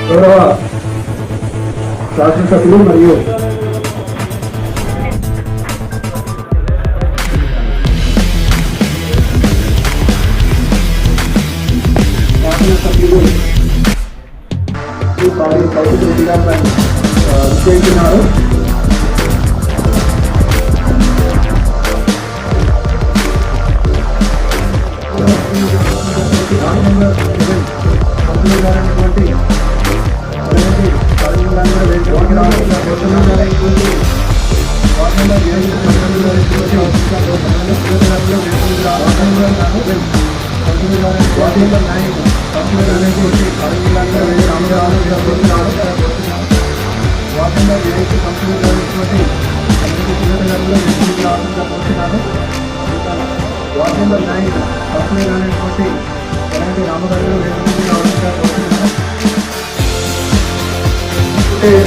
గౌరవ శాసనసభ్యులు మరియు శాసనసభ్యులు చేస్తున్నారు.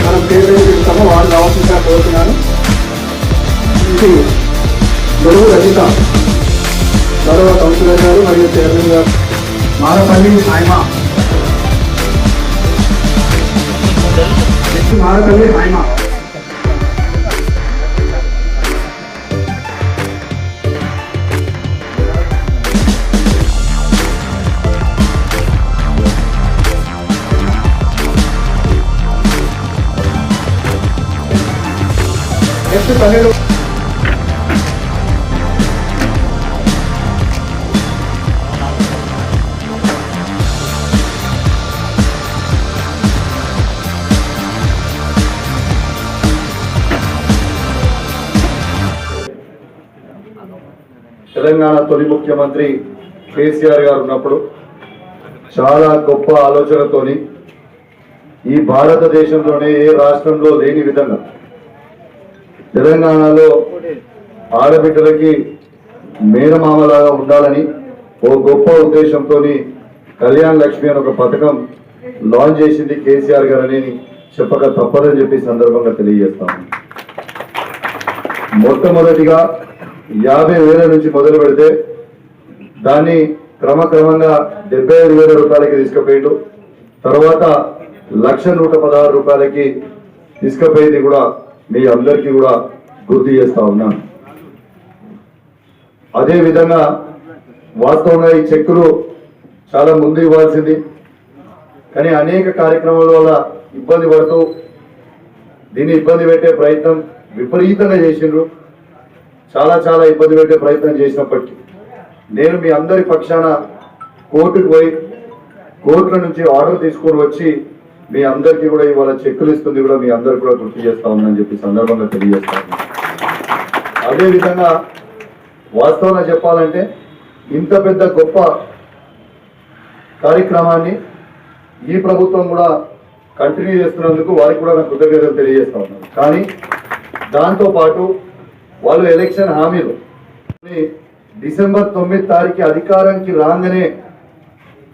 మనం పేరు వాళ్ళు రావాల్సిందిగా కోరుతున్నాను. గొడవ రజిత గౌరవ కౌన్సిలర్ గారు మరియు చైర్మన్ గారు మారపల్లి హాయిమా మారపల్లి హాయిమా నెక్స్ట్ 12 తెలంగాణ తొలి ముఖ్యమంత్రి కేసీఆర్ గారు ఉన్నప్పుడు చాలా గొప్ప ఆలోచనతోని ఈ భారతదేశంలోనే ఏ రాష్ట్రంలో లేని విధంగా తెలంగాణలో ఆడబిడ్డలకి మేనమామలాగా ఉండాలని ఓ గొప్ప ఉద్దేశంతో కళ్యాణ్ లక్ష్మి అని ఒక పథకం లాంచ్ చేసింది కేసీఆర్ గారు అని చెప్పక తప్పదని చెప్పి సందర్భంగా తెలియజేస్తాము. మొట్టమొదటిగా 50,000 నుంచి మొదలు పెడితే దాన్ని క్రమక్రమంగా 75,000 రూపాయలకి తీసుకుపోయిండు. తర్వాత 1,116 రూపాయలకి తీసుకుపోయింది కూడా మీ అందరికీ కూడా గుర్తు చేస్తా ఉన్నాను. అదేవిధంగా వాస్తవంగా ఈ చెక్కులు చాలా ముందు ఇవ్వాల్సింది, కానీ అనేక కార్యక్రమాల వల్ల ఇబ్బంది పడుతూ దీన్ని ఇబ్బంది పెట్టే ప్రయత్నం విపరీతంగా చేసిండ్రు. చాలా ఇబ్బంది పెట్టే ప్రయత్నం చేసినప్పటికీ నేను మీ అందరి పక్షాన కోర్టుకు పోయి కోర్టుల నుంచి ఆర్డర్ తీసుకొని వచ్చి మీ అందరికీ కూడా ఇవాళ చెక్కులు ఇస్తుంది కూడా మీ అందరికి కూడా గుర్తు చేస్తా ఉన్నానని చెప్పి సందర్భంగా తెలియజేస్తాను. అదేవిధంగా వాస్తవంగా చెప్పాలంటే ఇంత పెద్ద గొప్ప కార్యక్రమాన్ని ఈ ప్రభుత్వం కూడా కంటిన్యూ చేస్తున్నందుకు వారికి కూడా నాకు కృతజ్ఞతలు తెలియజేస్తా ఉన్నాను. కానీ దాంతోపాటు వాళ్ళు ఎలక్షన్ హామీలు డిసెంబర్ 9 తారీఖు అధికారానికి రాగానే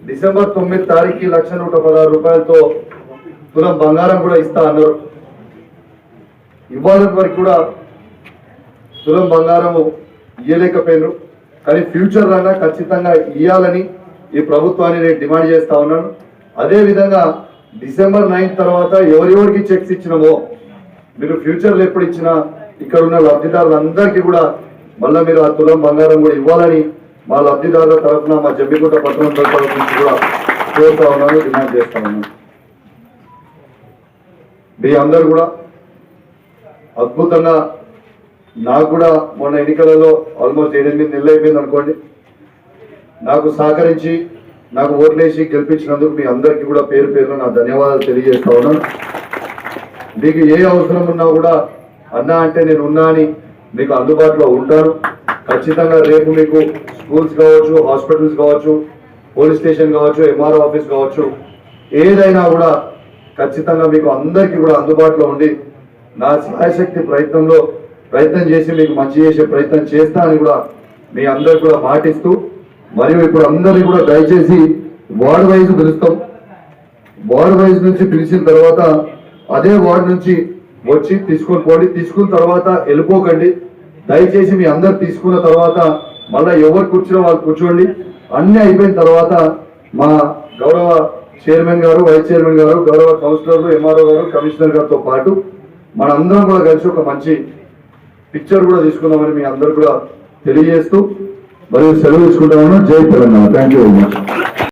డిసెంబర్ 9 తారీఖు 1,116 రూపాయలతో తులం బంగారం కూడా ఇస్తా అన్నారు. ఇవ్వాలని వరకు కూడా తులం బంగారం ఇయ్యలేకపోయినారు. కానీ ఫ్యూచర్ లాగా ఖచ్చితంగా ఇవ్వాలని ఈ ప్రభుత్వాన్ని నేను డిమాండ్ చేస్తా ఉన్నాను. అదేవిధంగా డిసెంబర్ 9 తర్వాత ఎవరెవరికి చెక్స్ ఇచ్చినామో మీరు ఫ్యూచర్లో ఎప్పుడు ఇచ్చినా ఇక్కడ ఉన్న లబ్ధిదారులందరికీ కూడా మళ్ళీ మీరు ఆ తులం బంగారం కూడా ఇవ్వాలని మా లబ్ధిదారుల తరఫున మా జమ్మిగుంట పట్టణం తరఫు నుంచి కూడా కోరుతా ఉన్నాను, డిమాండ్ చేస్తా ఉన్నాను. మీ అందరూ కూడా అద్భుతంగా నాకు కూడా మొన్న ఎన్నికలలో ఆల్మోస్ట్ 8 నెలలు అయిపోయింది అనుకోండి, నాకు సహకరించి నాకు ఓట్లేసి గెలిపించినందుకు మీ అందరికీ కూడా పేరు పేరున నా ధన్యవాదాలు తెలియజేస్తా ఉన్నాను. మీకు ఏ అవసరం ఉన్నా కూడా అన్నా అంటే నేను ఉన్నా అని మీకు అందుబాటులో ఉంటాను. ఖచ్చితంగా రేపు మీకు స్కూల్స్ కావచ్చు, హాస్పిటల్స్ కావచ్చు, పోలీస్ స్టేషన్ కావచ్చు, ఎంఆర్ఓ ఆఫీస్ కావచ్చు, ఏదైనా కూడా ఖచ్చితంగా మీకు అందరికీ కూడా అందుబాటులో ఉండి నా సహాయశక్తి ప్రయత్నం చేసి మీకు మంచి చేసే ప్రయత్నం చేస్తా అని కూడా మీ అందరికి కూడా మాటిస్తూ, మరియు ఇప్పుడు అందరినీ కూడా దయచేసి వార్డ్ వైజ్ పిలుస్తాం. వార్డ్ వైజ్ నుంచి పిలిచిన తర్వాత అదే వార్డ్ నుంచి వచ్చి తీసుకొని పోండి. తీసుకున్న తర్వాత వెళ్ళిపోకండి. దయచేసి మీ అందరు తీసుకున్న తర్వాత మళ్ళీ ఎవరు కూర్చున్నా వాళ్ళు కూర్చోండి. అన్ని అయిపోయిన తర్వాత మా గౌరవ చైర్మన్ గారు, వైస్ చైర్మన్ గారు, గౌరవ కౌన్సిలర్లు, ఎంఆర్ఓ గారు, కమిషనర్ గారితో పాటు మనందరం కూడా కలిసి ఒక మంచి పిక్చర్ కూడా తీసుకుందామని మీ అందరు కూడా తెలియజేస్తూ మరియు సెలవు తీసుకుంటామని జై Telangana. Thank you very much.